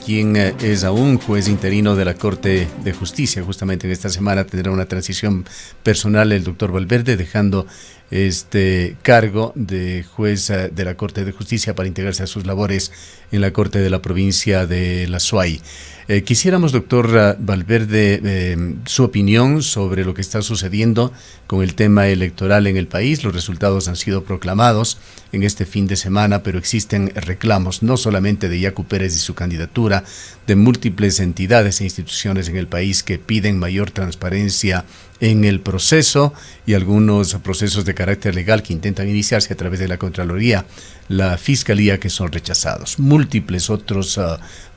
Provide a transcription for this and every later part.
quien es aún juez interino de la Corte de Justicia. Justamente en esta semana tendrá una transición personal el doctor Valverde, dejando este cargo de juez de la Corte de Justicia para integrarse a sus labores en la Corte de la provincia de La Suay. Quisiéramos, doctor Valverde, su opinión sobre lo que está sucediendo con el tema electoral en el país. Los resultados han sido proclamados en este fin de semana, pero existen reclamos no solamente de Yacu Pérez y su candidatura, de múltiples entidades e instituciones en el país que piden mayor transparencia en el proceso, y algunos procesos de carácter legal que intentan iniciarse a través de la Contraloría, la Fiscalía, que son rechazados. Múltiples otros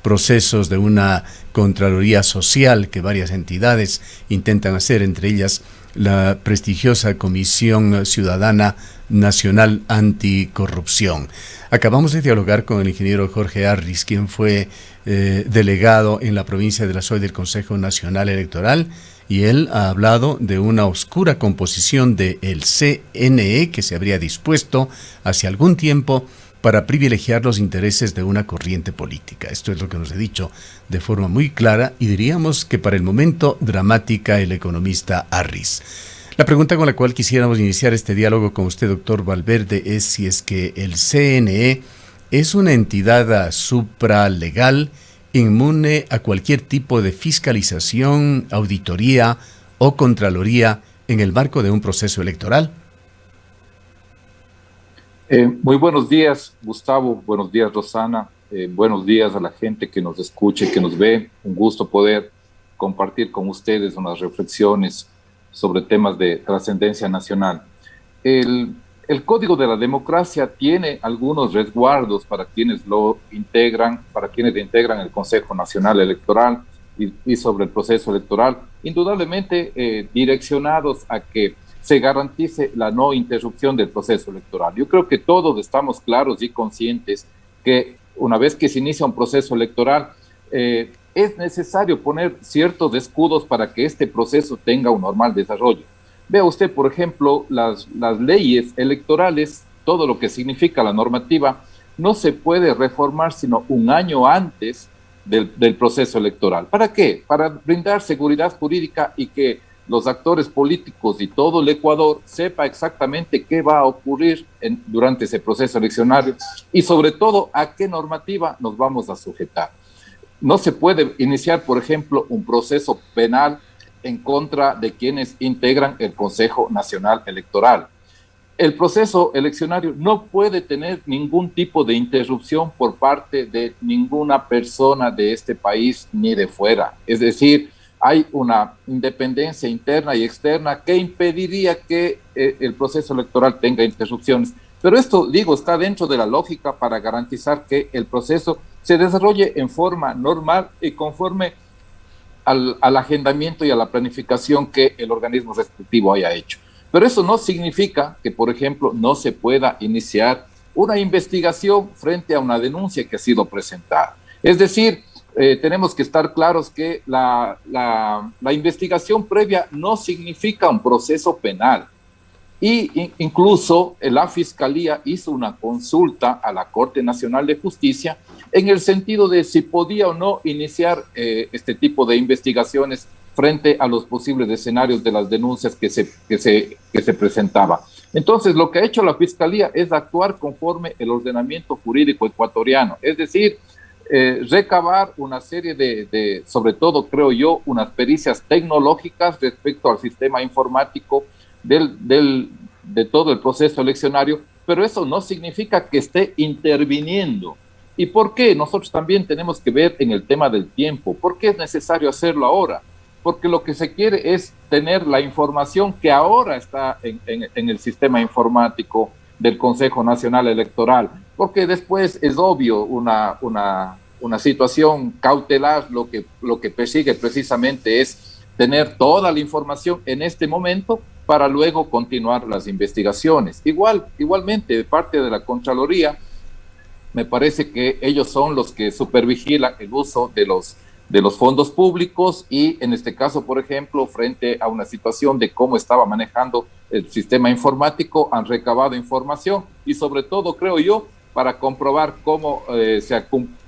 procesos de una Contraloría social que varias entidades intentan hacer, entre ellas la prestigiosa Comisión Ciudadana Nacional Anticorrupción. Acabamos de dialogar con el ingeniero Jorge Arris, quien fue delegado en la provincia de La Suay del Consejo Nacional Electoral, y él ha hablado de una oscura composición del CNE que se habría dispuesto hace algún tiempo para privilegiar los intereses de una corriente política. Esto es lo que nos ha dicho de forma muy clara, y diríamos que para el momento dramática, el economista Arris. La pregunta con la cual quisiéramos iniciar este diálogo con usted, doctor Valverde, es si es que el CNE es una entidad supralegal, inmune a cualquier tipo de fiscalización, auditoría o contraloría en el marco de un proceso electoral. Muy buenos días, Gustavo. Buenos días, Rosana. Buenos días a la gente que nos escuche, que nos ve. Un gusto poder compartir con ustedes unas reflexiones sobre temas de trascendencia nacional. El Código de la Democracia tiene algunos resguardos para quienes lo integran, para quienes integran el Consejo Nacional Electoral y sobre el proceso electoral, indudablemente direccionados a que se garantice la no interrupción del proceso electoral. Yo creo que todos estamos claros y conscientes que una vez que se inicia un proceso electoral, es necesario poner ciertos escudos para que este proceso tenga un normal desarrollo. Vea usted, por ejemplo, las leyes electorales, todo lo que significa la normativa, no se puede reformar sino un año antes del proceso electoral. ¿Para qué? Para brindar seguridad jurídica y que los actores políticos y todo el Ecuador sepa exactamente qué va a ocurrir durante ese proceso eleccionario y sobre todo a qué normativa nos vamos a sujetar. No se puede iniciar, por ejemplo, un proceso penal en contra de quienes integran el Consejo Nacional Electoral. El proceso eleccionario no puede tener ningún tipo de interrupción por parte de ninguna persona de este país ni de fuera. Es decir, hay una independencia interna y externa que impediría que el proceso electoral tenga interrupciones. Pero esto, digo, está dentro de la lógica para garantizar que el proceso se desarrolle en forma normal y conforme al agendamiento y a la planificación que el organismo respectivo haya hecho. Pero eso no significa que, por ejemplo, no se pueda iniciar una investigación frente a una denuncia que ha sido presentada. Es decir, tenemos que estar claros que la investigación previa no significa un proceso penal. Y incluso la Fiscalía hizo una consulta a la Corte Nacional de Justicia en el sentido de si podía o no iniciar este tipo de investigaciones frente a los posibles escenarios de las denuncias que se presentaba. Entonces, lo que ha hecho la Fiscalía es actuar conforme el ordenamiento jurídico ecuatoriano, es decir, recabar una serie de, sobre todo, creo yo, unas pericias tecnológicas respecto al sistema informático de todo el proceso eleccionario, pero eso no significa que esté interviniendo. ¿Y por qué? Nosotros también tenemos que ver en el tema del tiempo. ¿Por qué es necesario hacerlo ahora? Porque lo que se quiere es tener la información que ahora está en el sistema informático del Consejo Nacional Electoral, porque después es obvio una situación cautelar, lo que persigue precisamente es tener toda la información en este momento para luego continuar las investigaciones. Igualmente, de parte de la Contraloría, me parece que ellos son los que supervigilan el uso de los fondos públicos y en este caso, por ejemplo, frente a una situación de cómo estaba manejando el sistema informático, han recabado información y sobre todo, creo yo, para comprobar cómo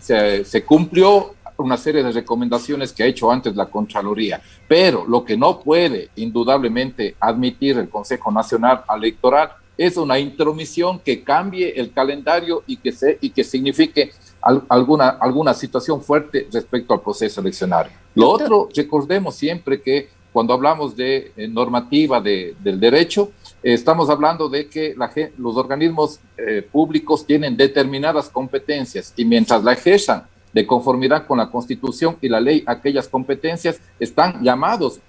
se cumplió una serie de recomendaciones que ha hecho antes la Contraloría. Pero lo que no puede indudablemente admitir el Consejo Nacional Electoral es una intromisión que cambie el calendario y que signifique alguna situación fuerte respecto al proceso eleccionario. Lo otro, recordemos siempre que cuando hablamos de normativa del derecho, estamos hablando de que los organismos públicos tienen determinadas competencias y mientras la ejerzan de conformidad con la Constitución y la ley, aquellas competencias están llamados,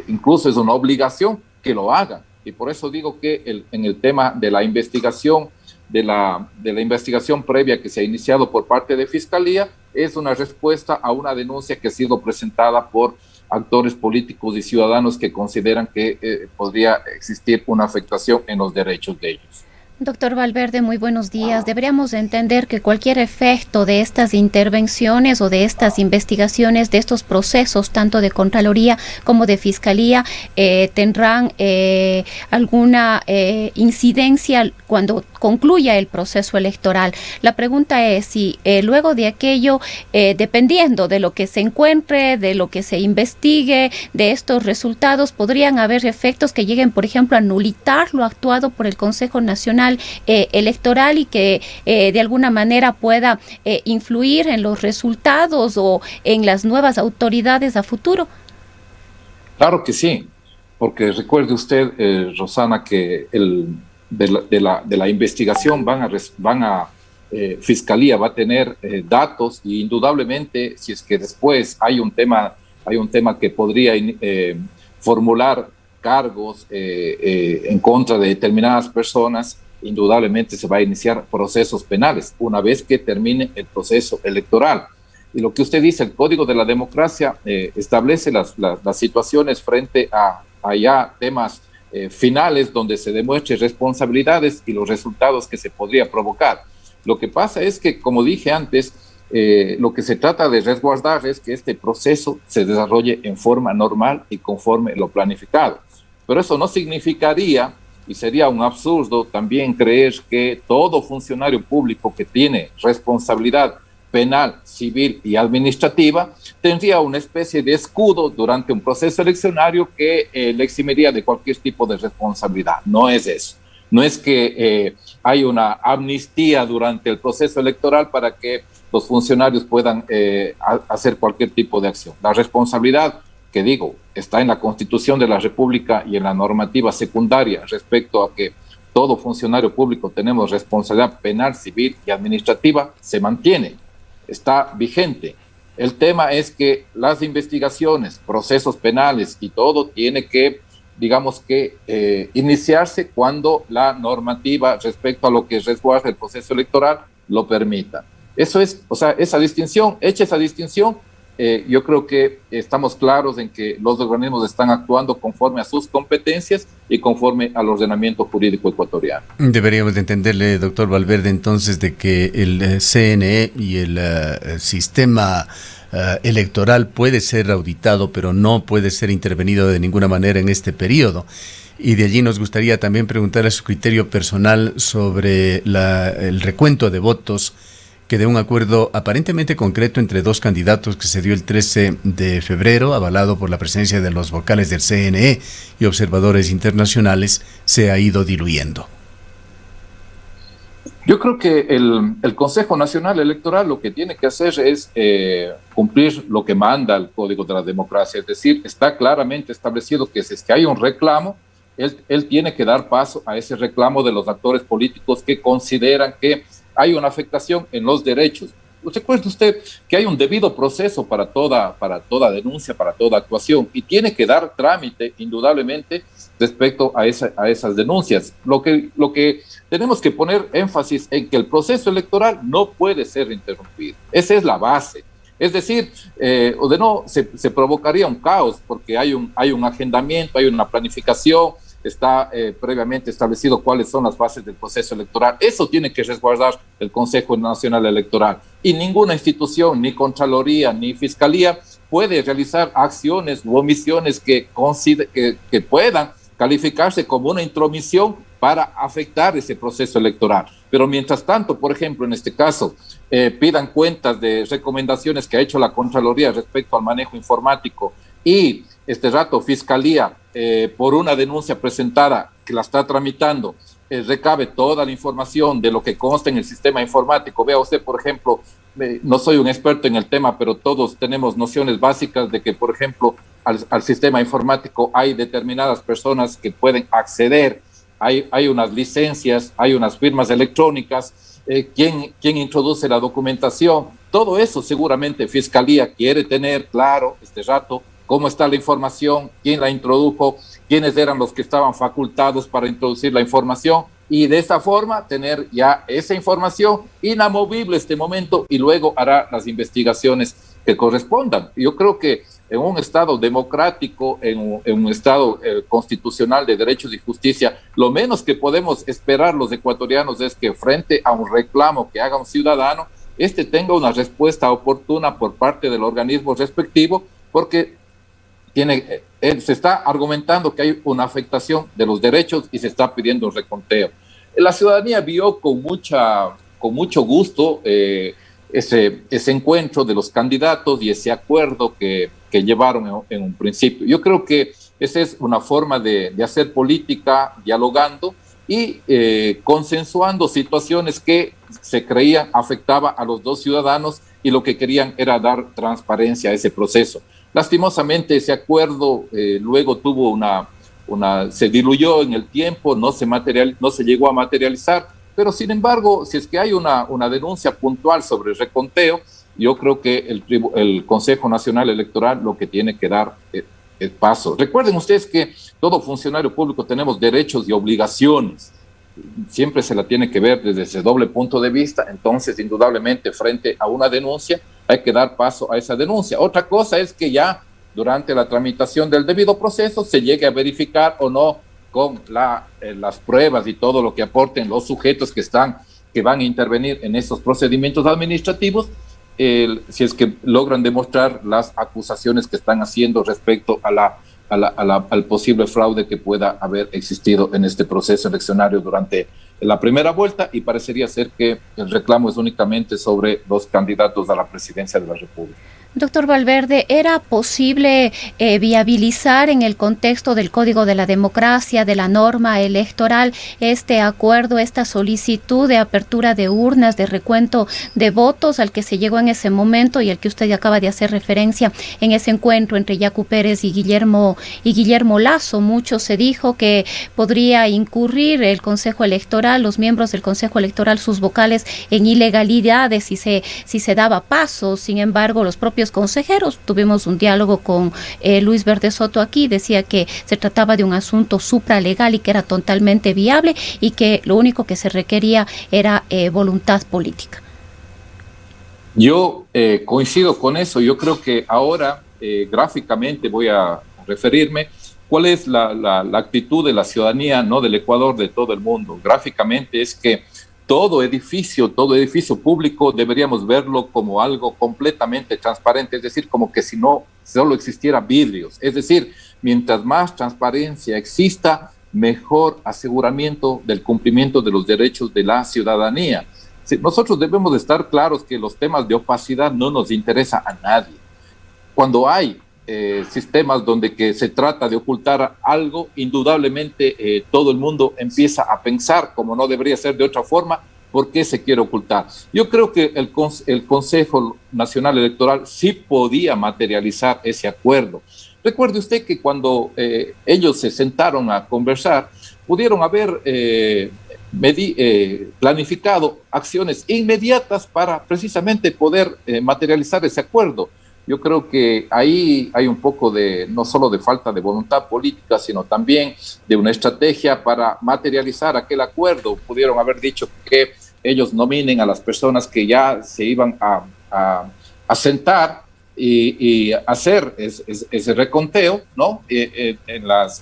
incluso es una obligación que lo hagan. Y por eso digo que en el tema de la investigación, de la investigación previa que se ha iniciado por parte de Fiscalía, es una respuesta a una denuncia que ha sido presentada por actores políticos y ciudadanos que consideran que podría existir una afectación en los derechos de ellos. Doctor Valverde, muy buenos días. Deberíamos entender que cualquier efecto de estas intervenciones o de estas investigaciones, de estos procesos, tanto de Contraloría como de Fiscalía, tendrán alguna incidencia cuando concluya el proceso electoral. La pregunta es si luego de aquello, dependiendo de lo que se encuentre, de lo que se investigue, de estos resultados, podrían haber efectos que lleguen, por ejemplo, a nulitar lo actuado por el Consejo Nacional Electoral y que de alguna manera pueda influir en los resultados o en las nuevas autoridades a futuro. Claro que sí, porque recuerde usted, Rosana, que de la investigación Fiscalía va a tener datos y indudablemente si es que después hay un tema que podría formular cargos en contra de determinadas personas, indudablemente se va a iniciar procesos penales una vez que termine el proceso electoral. Y lo que usted dice, el Código de la Democracia establece las situaciones frente a ya temas finales donde se demuestren responsabilidades y los resultados que se podría provocar. Lo que pasa es que, como dije antes, lo que se trata de resguardar es que este proceso se desarrolle en forma normal y conforme lo planificado. Pero eso no significaría, y sería un absurdo también creer que todo funcionario público que tiene responsabilidad penal, civil y administrativa tendría una especie de escudo durante un proceso eleccionario que le eximiría de cualquier tipo de responsabilidad. No es eso. No es que hay una amnistía durante el proceso electoral para que los funcionarios puedan hacer cualquier tipo de acción. La responsabilidad, que digo, está en la Constitución de la República y en la normativa secundaria respecto a que todo funcionario público tenemos responsabilidad penal, civil y administrativa, se mantiene, está vigente. El tema es que las investigaciones, procesos penales y todo tiene que, digamos que, iniciarse cuando la normativa respecto a lo que resguarda el proceso electoral lo permita. Eso es, o sea, esa distinción, hecha esa distinción, yo creo que estamos claros en que los organismos están actuando conforme a sus competencias y conforme al ordenamiento jurídico ecuatoriano. Deberíamos de entenderle, doctor Valverde, entonces, de que el CNE y el sistema electoral puede ser auditado, pero no puede ser intervenido de ninguna manera en este periodo. Y de allí nos gustaría también preguntarle su criterio personal sobre el recuento de votos que de un acuerdo aparentemente concreto entre dos candidatos que se dio el 13 de febrero, avalado por la presencia de los vocales del CNE y observadores internacionales, se ha ido diluyendo. Yo creo que el Consejo Nacional Electoral lo que tiene que hacer es cumplir lo que manda el Código de la Democracia, es decir, está claramente establecido que si es que hay un reclamo, él tiene que dar paso a ese reclamo de los actores políticos que consideran que hay una afectación en los derechos. Recuerde usted que hay un debido proceso para toda denuncia, para toda actuación, y tiene que dar trámite, indudablemente, respecto a esas denuncias. Lo que tenemos que poner énfasis en que el proceso electoral no puede ser interrumpido. Esa es la base. Es decir, o de no, se provocaría un caos, porque hay un agendamiento, hay una planificación, está previamente establecido cuáles son las fases del proceso electoral. Eso tiene que resguardar el Consejo Nacional Electoral. Y ninguna institución, ni Contraloría, ni Fiscalía, puede realizar acciones u omisiones que puedan calificarse como una intromisión para afectar ese proceso electoral. Pero mientras tanto, por ejemplo, en este caso, pidan cuentas de recomendaciones que ha hecho la Contraloría respecto al manejo informático y este rato Fiscalía, por una denuncia presentada que la está tramitando, recabe toda la información de lo que consta en el sistema informático. Vea usted, por ejemplo, no soy un experto en el tema, pero todos tenemos nociones básicas de que, por ejemplo, al sistema informático hay determinadas personas que pueden acceder, hay unas licencias, hay unas firmas electrónicas, quién introduce la documentación. Todo eso seguramente Fiscalía quiere tener claro este rato, cómo está la información, quién la introdujo, quiénes eran los que estaban facultados para introducir la información, y de esta forma tener ya esa información inamovible este momento, y luego hará las investigaciones que correspondan. Yo creo que en un Estado democrático, en un Estado constitucional de derechos y justicia, lo menos que podemos esperar los ecuatorianos es que frente a un reclamo que haga un ciudadano, tenga una respuesta oportuna por parte del organismo respectivo, porque se está argumentando que hay una afectación de los derechos y se está pidiendo un reconteo. La ciudadanía vio con mucho gusto ese encuentro de los candidatos y ese acuerdo que llevaron en un principio. Yo creo que esa es una forma de hacer política, dialogando y consensuando situaciones que se creían afectaban a los dos ciudadanos, y lo que querían era dar transparencia a ese proceso. Lastimosamente ese acuerdo luego tuvo se diluyó en el tiempo, no se llegó a materializar, pero sin embargo, si es que hay una denuncia puntual sobre el reconteo, yo creo que el Consejo Nacional Electoral lo que tiene que dar el paso. Recuerden ustedes que todo funcionario público tenemos derechos y obligaciones. Siempre se la tiene que ver desde ese doble punto de vista. Entonces, indudablemente, frente a una denuncia, hay que dar paso a esa denuncia. Otra cosa es que ya durante la tramitación del debido proceso se llegue a verificar o no con las pruebas y todo lo que aporten los sujetos que van a intervenir en esos procedimientos administrativos, si es que logran demostrar las acusaciones que están haciendo respecto al posible fraude que pueda haber existido en este proceso eleccionario durante la primera vuelta, y parecería ser que el reclamo es únicamente sobre los candidatos a la presidencia de la República. Doctor Valverde, ¿era posible viabilizar en el contexto del Código de la Democracia, de la norma electoral, este acuerdo, esta solicitud de apertura de urnas, de recuento de votos al que se llegó en ese momento y al que usted acaba de hacer referencia en ese encuentro entre Yacu Pérez y Guillermo Lasso? Mucho se dijo que podría incurrir el Consejo Electoral, los miembros del Consejo Electoral, sus vocales, en ilegalidades si se daba paso. Sin embargo, los propios consejeros, tuvimos un diálogo con Luis Verde Soto aquí, decía que se trataba de un asunto supralegal y que era totalmente viable y que lo único que se requería era voluntad política. Yo coincido con eso. Yo creo que ahora gráficamente voy a referirme cuál es la actitud de la ciudadanía, no del Ecuador, de todo el mundo. Gráficamente es que todo edificio público deberíamos verlo como algo completamente transparente, es decir, como que si no solo existiera vidrios. Es decir, mientras más transparencia exista, mejor aseguramiento del cumplimiento de los derechos de la ciudadanía. Nosotros debemos de estar claros que los temas de opacidad no nos interesa a nadie. Cuando hay sistemas donde que se trata de ocultar algo, indudablemente todo el mundo empieza a pensar, como no debería ser de otra forma, ¿por qué se quiere ocultar? Yo creo que el Consejo Nacional Electoral sí podía materializar ese acuerdo. Recuerde usted que cuando ellos se sentaron a conversar, pudieron haber planificado acciones inmediatas para precisamente poder materializar ese acuerdo. Yo creo que ahí hay un poco no solo de falta de voluntad política, sino también de una estrategia para materializar aquel acuerdo. Pudieron haber dicho que ellos nominen a las personas que ya se iban a sentar y hacer ese reconteo, ¿no?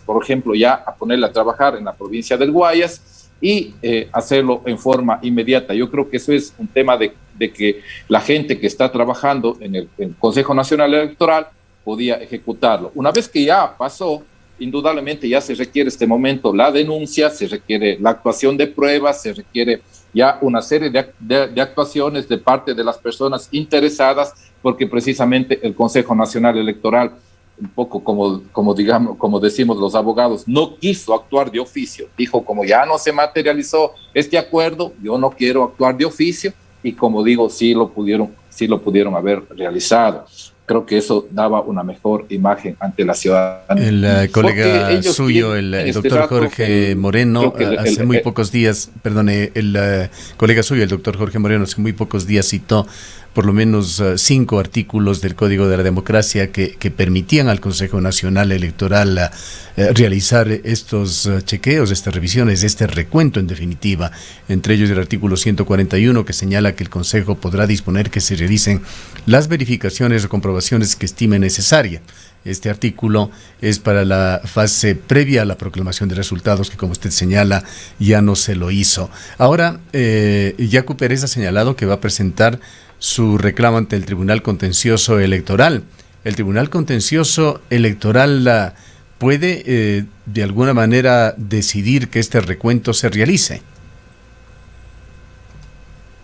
Por ejemplo, ya a ponerla a trabajar en la provincia del Guayas y hacerlo en forma inmediata. Yo creo que eso es un tema de que la gente que está trabajando en el Consejo Nacional Electoral podía ejecutarlo. Una vez que ya pasó, indudablemente ya se requiere este momento la denuncia, se requiere la actuación de pruebas, se requiere ya una serie de actuaciones de parte de las personas interesadas, porque precisamente el Consejo Nacional Electoral, un poco como decimos los abogados, no quiso actuar de oficio. Dijo, como ya no se materializó este acuerdo, yo no quiero actuar de oficio, y como digo, sí lo pudieron haber realizado. Creo que eso daba una mejor imagen ante la ciudadanía. El colega suyo, el doctor Jorge Moreno, hace muy pocos días, perdone, el colega suyo, el doctor Jorge Moreno, hace muy pocos días citó por lo menos 5 artículos del Código de la Democracia que permitían al Consejo Nacional Electoral realizar estos chequeos, estas revisiones, este recuento en definitiva. Entre ellos el artículo 141, que señala que el Consejo podrá disponer que se realicen las verificaciones o comprobaciones que estime necesaria. Este artículo es para la fase previa a la proclamación de resultados, que como usted señala, ya no se lo hizo. Ahora, Yacu Pérez ha señalado que va a presentar su reclamo ante el Tribunal Contencioso Electoral. ¿El Tribunal Contencioso Electoral puede de alguna manera decidir que este recuento se realice?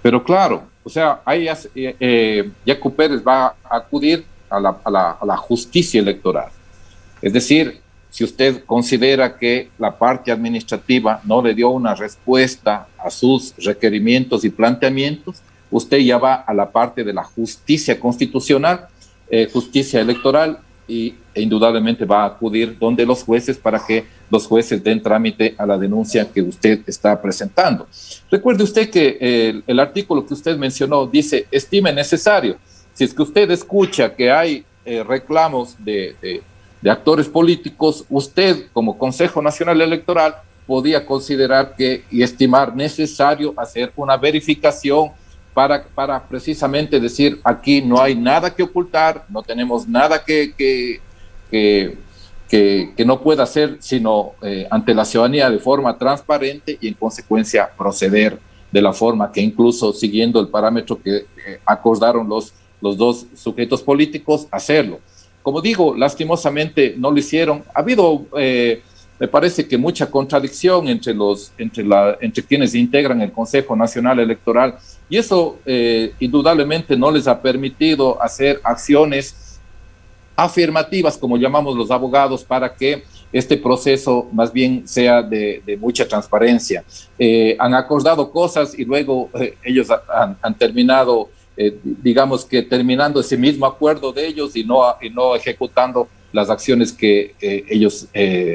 Pero claro, o sea, ahí Yacu Pérez va a acudir a la justicia electoral. Es decir, si usted considera que la parte administrativa no le dio una respuesta a sus requerimientos y planteamientos, usted ya va a la parte de la justicia constitucional, justicia electoral, e indudablemente va a acudir donde los jueces para que los jueces den trámite a la denuncia que usted está presentando. Recuerde usted que el artículo que usted mencionó dice, estime necesario. Si es que usted escucha que hay reclamos de actores políticos, usted como Consejo Nacional Electoral podía considerar y estimar necesario hacer una verificación para precisamente decir, aquí no hay nada que ocultar, no tenemos nada que no pueda hacer, sino ante la ciudadanía de forma transparente, y en consecuencia proceder de la forma que, incluso siguiendo el parámetro que acordaron los dos sujetos políticos, hacerlo. Como digo, lastimosamente no lo hicieron. Ha habido, me parece que mucha contradicción entre quienes integran el Consejo Nacional Electoral, y eso indudablemente no les ha permitido hacer acciones afirmativas, como llamamos los abogados, para que este proceso más bien sea de mucha transparencia. Han acordado cosas y luego ellos han terminado, digamos que terminando ese mismo acuerdo de ellos y no ejecutando las acciones que ellos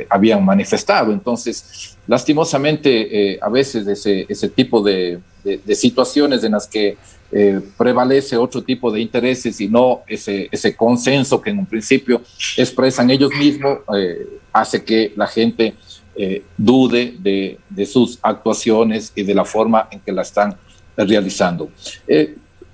habían manifestado. Entonces, lastimosamente, a veces ese tipo de situaciones en las que prevalece otro tipo de intereses y no ese consenso que en un principio expresan ellos mismos, hace que la gente dude de sus actuaciones y de la forma en que la están realizando.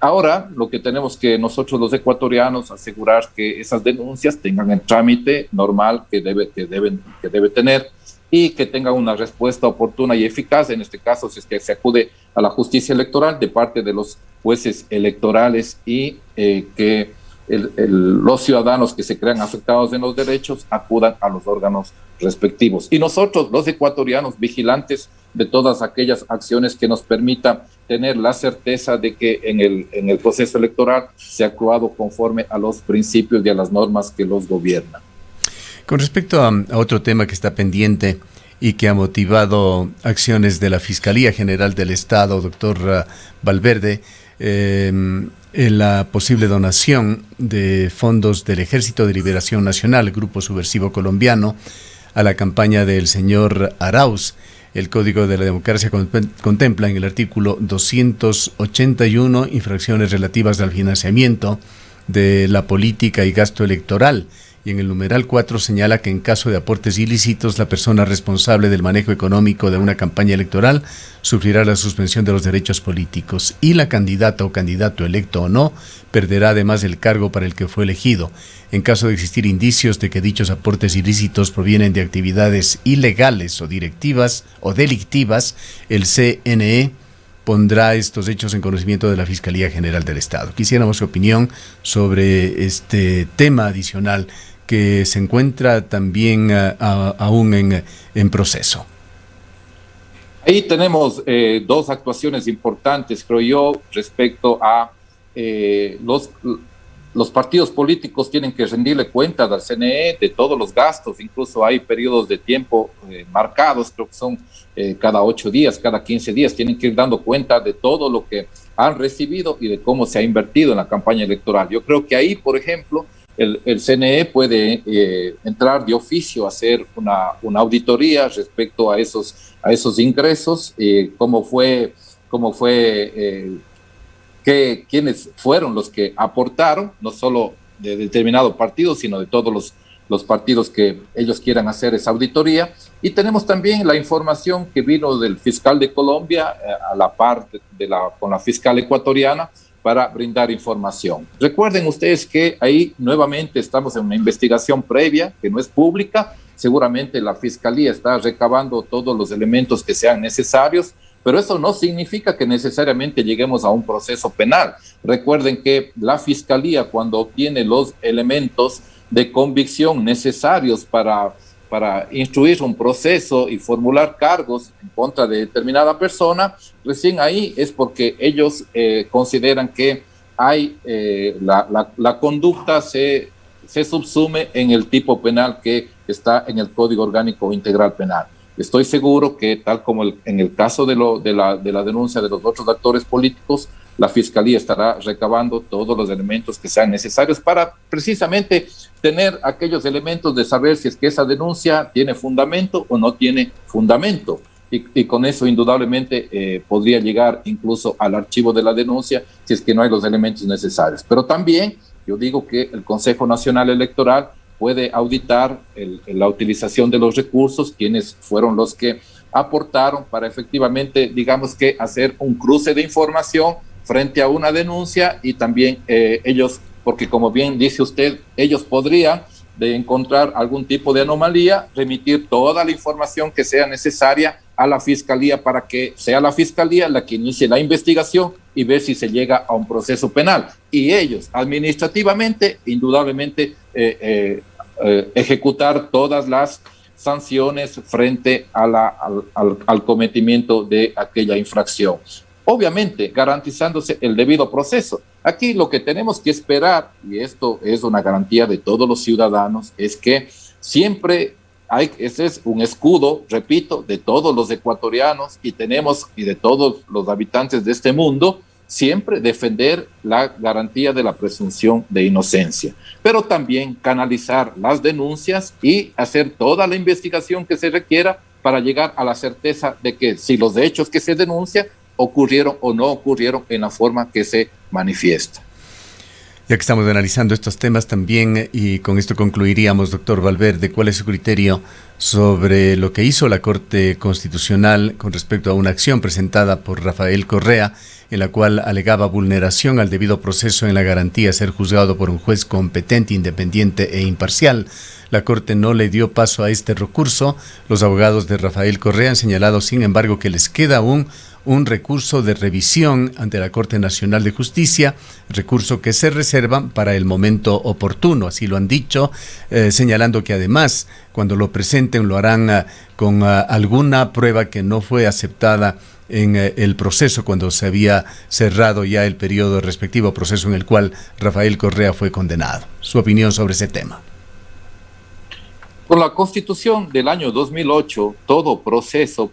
Ahora, lo que tenemos que nosotros los ecuatorianos asegurar que esas denuncias tengan el trámite normal que debe tener, y que tengan una respuesta oportuna y eficaz. En este caso, si es que se acude a la justicia electoral de parte de los jueces electorales, y que los ciudadanos que se crean afectados en los derechos acudan a los órganos respectivos. Y nosotros, los ecuatorianos, vigilantes de todas aquellas acciones que nos permitan tener la certeza de que en el proceso electoral se ha actuado conforme a los principios y a las normas que los gobiernan. Con respecto a otro tema que está pendiente y que ha motivado acciones de la Fiscalía General del Estado, doctor Valverde, en la posible donación de fondos del Ejército de Liberación Nacional, Grupo Subversivo Colombiano, a la campaña del señor Arauz. El Código de la Democracia contempla en el artículo 281 infracciones relativas al financiamiento de la política y gasto electoral, y en el numeral 4 señala que en caso de aportes ilícitos, la persona responsable del manejo económico de una campaña electoral sufrirá la suspensión de los derechos políticos, y la candidata o candidato electo o no perderá además el cargo para el que fue elegido. En caso de existir indicios de que dichos aportes ilícitos provienen de actividades ilegales o directivas o delictivas, el CNE pondrá estos hechos en conocimiento de la Fiscalía General del Estado. Quisiéramos su opinión sobre este tema adicional que se encuentra también aún en proceso? Ahí tenemos dos actuaciones importantes, creo yo, respecto a los partidos políticos tienen que rendirle cuentas al CNE de todos los gastos, incluso hay periodos de tiempo marcados, creo que son cada 8 días, cada 15 días, tienen que ir dando cuenta de todo lo que han recibido y de cómo se ha invertido en la campaña electoral. Yo creo que ahí, por ejemplo, el CNE puede entrar de oficio a hacer una auditoría respecto a esos ingresos, quiénes fueron los que aportaron, no solo de determinado partido, sino de todos los partidos que ellos quieran hacer esa auditoría. Y tenemos también la información que vino del fiscal de Colombia a la par con la fiscal ecuatoriana para brindar información. Recuerden ustedes que ahí nuevamente estamos en una investigación previa que no es pública. Seguramente la fiscalía está recabando todos los elementos que sean necesarios, pero eso no significa que necesariamente lleguemos a un proceso penal. Recuerden que la fiscalía, cuando obtiene los elementos de convicción necesarios para instruir un proceso y formular cargos en contra de determinada persona, recién ahí es porque ellos consideran que hay la conducta se subsume en el tipo penal que está en el Código Orgánico Integral Penal. Estoy seguro que, tal como en el caso de la denuncia de los otros actores políticos, la Fiscalía estará recabando todos los elementos que sean necesarios para precisamente tener aquellos elementos de saber si es que esa denuncia tiene fundamento o no tiene fundamento. Y con eso indudablemente podría llegar incluso al archivo de la denuncia si es que no hay los elementos necesarios. Pero también yo digo que el Consejo Nacional Electoral puede auditar la utilización de los recursos, quienes fueron los que aportaron para efectivamente, digamos que hacer un cruce de información frente a una denuncia y también ellos, porque como bien dice usted, ellos podrían de encontrar algún tipo de anomalía, remitir toda la información que sea necesaria a la Fiscalía para que sea la Fiscalía la que inicie la investigación y ver si se llega a un proceso penal. Y ellos, administrativamente, indudablemente, ejecutar todas las sanciones frente al cometimiento de aquella infracción. Obviamente, garantizándose el debido proceso. Aquí lo que tenemos que esperar, y esto es una garantía de todos los ciudadanos, es que siempre ese es un escudo, repito, de todos los ecuatorianos y de todos los habitantes de este mundo, siempre defender la garantía de la presunción de inocencia, pero también canalizar las denuncias y hacer toda la investigación que se requiera para llegar a la certeza de que si los hechos que se denuncian ocurrieron o no ocurrieron en la forma que se manifiesta. Ya que estamos analizando estos temas también, y con esto concluiríamos, doctor Valverde, ¿cuál es su criterio sobre lo que hizo la Corte Constitucional con respecto a una acción presentada por Rafael Correa, en la cual alegaba vulneración al debido proceso en la garantía de ser juzgado por un juez competente, independiente e imparcial? La Corte no le dio paso a este recurso. Los abogados de Rafael Correa han señalado, sin embargo, que les queda aún un recurso de revisión ante la Corte Nacional de Justicia, recurso que se reservan para el momento oportuno, así lo han dicho, señalando que además, cuando lo presenten, lo harán con alguna prueba que no fue aceptada en el proceso cuando se había cerrado ya el periodo respectivo, proceso en el cual Rafael Correa fue condenado. Su opinión sobre ese tema. Con la Constitución del año 2008, todo proceso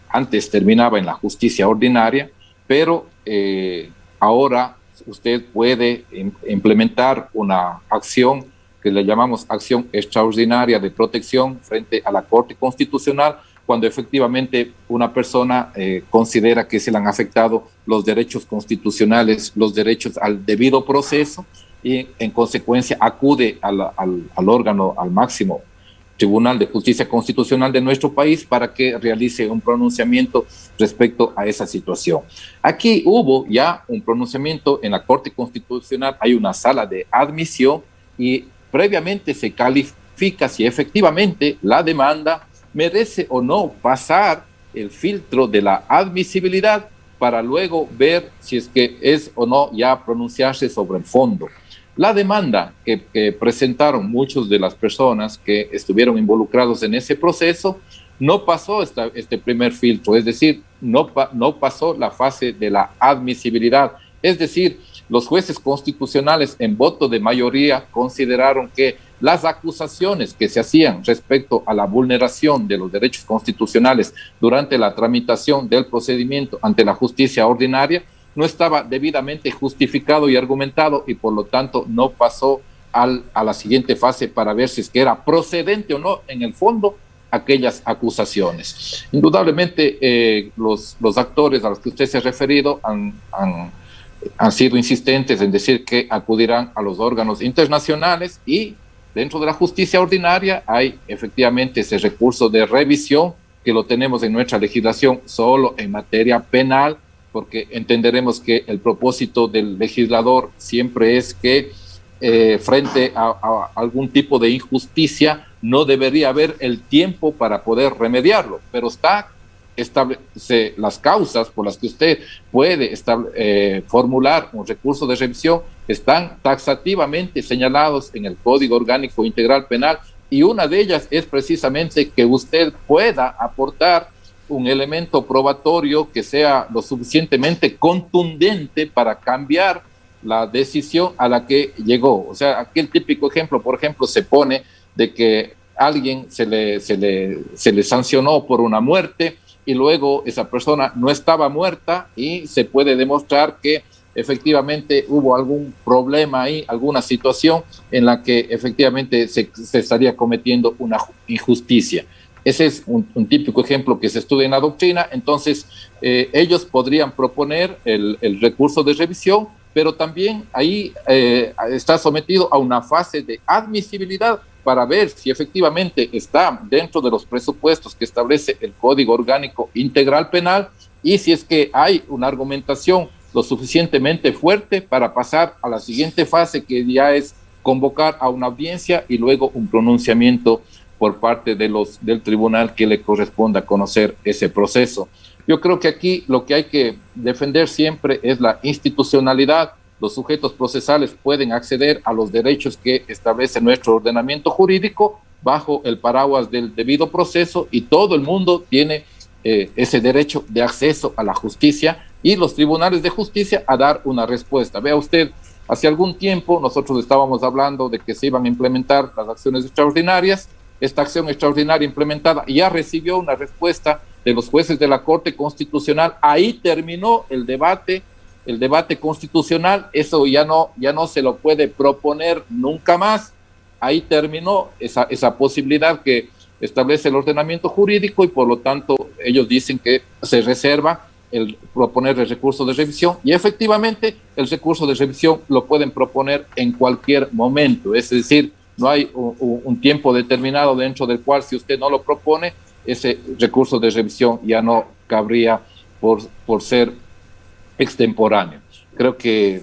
antes terminaba en la justicia ordinaria, pero ahora usted puede implementar una acción que le llamamos acción extraordinaria de protección frente a la Corte Constitucional, cuando efectivamente una persona considera que se le han afectado los derechos constitucionales, los derechos al debido proceso, y en consecuencia acude al órgano, al máximo Tribunal de Justicia Constitucional de nuestro país para que realice un pronunciamiento respecto a esa situación. Aquí hubo ya un pronunciamiento en la Corte Constitucional, hay una sala de admisión y previamente se califica si efectivamente la demanda merece o no pasar el filtro de la admisibilidad para luego ver si es que es o no ya pronunciarse sobre el fondo. La demanda que presentaron muchas de las personas que estuvieron involucrados en ese proceso no pasó este primer filtro, es decir, no pasó la fase de la admisibilidad. Es decir, los jueces constitucionales en voto de mayoría consideraron que las acusaciones que se hacían respecto a la vulneración de los derechos constitucionales durante la tramitación del procedimiento ante la justicia ordinaria no estaba debidamente justificado y argumentado, y por lo tanto no pasó a la siguiente fase para ver si es que era procedente o no en el fondo aquellas acusaciones. Indudablemente los actores a los que usted se ha referido han sido insistentes en decir que acudirán a los órganos internacionales, y dentro de la justicia ordinaria hay efectivamente ese recurso de revisión que lo tenemos en nuestra legislación solo en materia penal, porque entenderemos que el propósito del legislador siempre es que frente a algún tipo de injusticia no debería haber el tiempo para poder remediarlo, pero establece las causas por las que usted puede formular un recurso de revisión, están taxativamente señalados en el Código Orgánico Integral Penal, y una de ellas es precisamente que usted pueda aportar un elemento probatorio que sea lo suficientemente contundente para cambiar la decisión a la que llegó. O sea, aquel típico ejemplo, por ejemplo, se pone de que alguien se le sancionó por una muerte y luego esa persona no estaba muerta, y se puede demostrar que efectivamente hubo algún problema ahí, alguna situación en la que efectivamente se estaría cometiendo una injusticia. Ese es un típico ejemplo que se estudia en la doctrina. Entonces, ellos podrían proponer el recurso de revisión, pero también ahí está sometido a una fase de admisibilidad para ver si efectivamente está dentro de los presupuestos que establece el Código Orgánico Integral Penal, y si es que hay una argumentación lo suficientemente fuerte para pasar a la siguiente fase, que ya es convocar a una audiencia y luego un pronunciamiento por parte del tribunal que le corresponda conocer ese proceso. Yo creo que aquí lo que hay que defender siempre es la institucionalidad. Los sujetos procesales pueden acceder a los derechos que establece nuestro ordenamiento jurídico bajo el paraguas del debido proceso, y todo el mundo tiene ese derecho de acceso a la justicia, y los tribunales de justicia a dar una respuesta. Vea usted, hace algún tiempo nosotros estábamos hablando de que se iban a implementar las acciones extraordinarias. Esta acción extraordinaria implementada ya recibió una respuesta de los jueces de la Corte Constitucional. Ahí terminó el debate constitucional. Eso ya no se lo puede proponer nunca más. Ahí terminó esa posibilidad que establece el ordenamiento jurídico, y por lo tanto ellos dicen que se reserva el proponer el recurso de revisión, y efectivamente el recurso de revisión lo pueden proponer en cualquier momento. Es decir, no hay un tiempo determinado dentro del cual, si usted no lo propone, ese recurso de revisión ya no cabría por ser extemporáneo. Creo que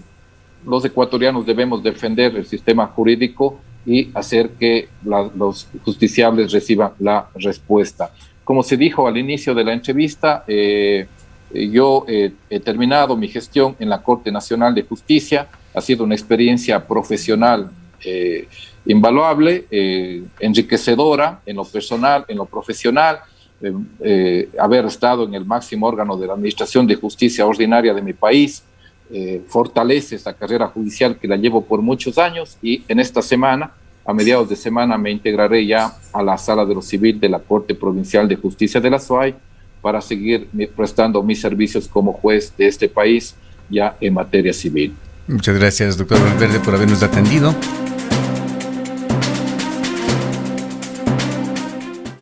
los ecuatorianos debemos defender el sistema jurídico y hacer que los justiciables reciban la respuesta. Como se dijo al inicio de la entrevista, yo he terminado mi gestión en la Corte Nacional de Justicia. Ha sido una experiencia profesional invaluable, enriquecedora en lo personal, en lo profesional. Haber estado en el máximo órgano de la Administración de Justicia Ordinaria de mi país fortalece esta carrera judicial que la llevo por muchos años, y en esta semana, a mediados de semana, me integraré ya a la Sala de lo Civil de la Corte Provincial de Justicia de la SUAY para seguir prestando mis servicios como juez de este país ya en materia civil. Muchas gracias, doctor Valverde, por habernos atendido.